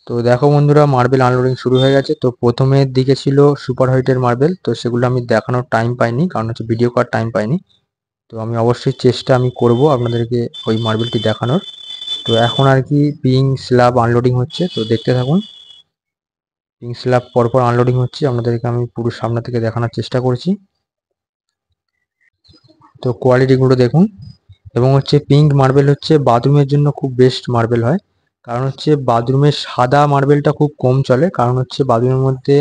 তো দেখো বন্ধুরা, মার্বেল আনলোডিং শুরু হয়ে গেছে। তো প্রথমের দিকে ছিল সুপার হোয়াইটের মার্বেল, তো সেগুলো আমি দেখানোর টাইম পাইনি, কারণ হচ্ছে ভিডিও করার টাইম পাইনি। তো আমি অবশ্যই চেষ্টা করব আপনাদেরকে ওই মার্বেলটি দেখানোর। তো এখন আর কি পিঙ্ক স্ল্যাব আনলোডিং হচ্ছে, তো দেখতে থাকুন। পিঙ্ক স্ল্যাব পরপর আনলোডিং হচ্ছে, আপনাদেরকে আমি পুরো সামনে থেকে দেখানোর চেষ্টা করছি। তো কোয়ালিটিগুলো দেখুন। এবং হচ্ছে পিঙ্ক মার্বেল হচ্ছে বাথরুমের জন্য খুব বেস্ট মার্বেল হয়। কারণ হচ্ছে বাথরুমের সাদা মার্বেলটা খুব কম চলে, কারণ হচ্ছে বাথরুমের মধ্যে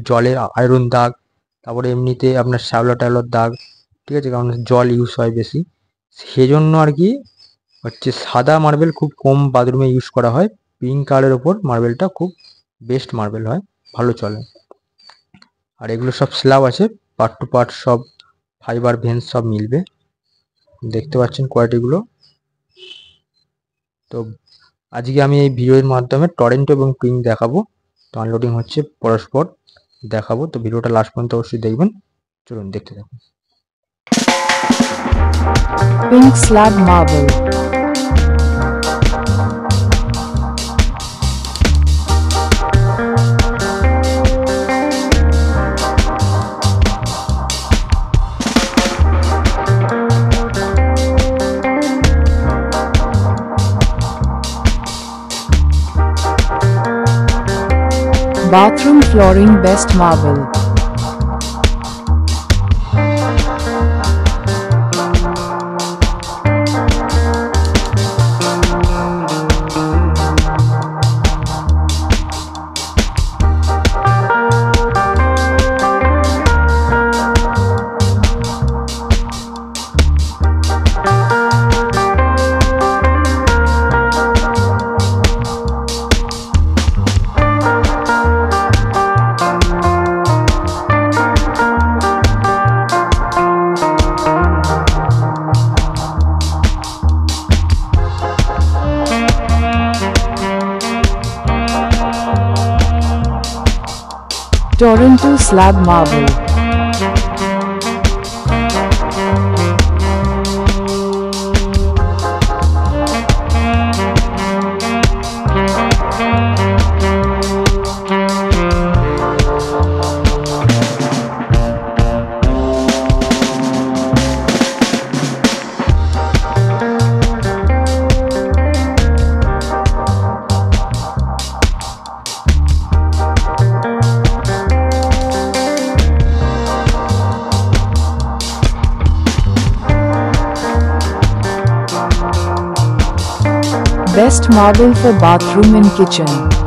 জলের আয়রন দাগ, তারপরে এমনিতে আপনার শ্যাওলা ট্যাওলার দাগ, ঠিক আছে, কারণ জল ইউজ হয় বেশি। সেজন্য আর কি হচ্ছে সাদা মার্বেল খুব কম বাথরুমে ইউজ করা হয়। পিঙ্ক কালারের ওপর মার্বেলটা খুব বেস্ট মার্বেল হয়, ভালো চলে। আর এগুলো সব স্ল্যাব আছে, পার্ট টু পার্ট সব ফাইবার ভেন্স সব মিলবে, দেখতে পাচ্ছেন কোয়ালিটিগুলো। তো আজকে আমি এই ভিডিওর মাধ্যমে টরেন্টো এবং পিঙ্ক দেখাবো। তো আনলোডিং হচ্ছে পরস্পর দেখাবো, তো ভিডিওটা লাস্ট পর্যন্ত অবশ্যই দেখবেন। চলুন দেখতে থাকুন। Pink slab marble. Bathroom flooring best marble. Toronto slab marble. Best marble for bathroom and kitchen.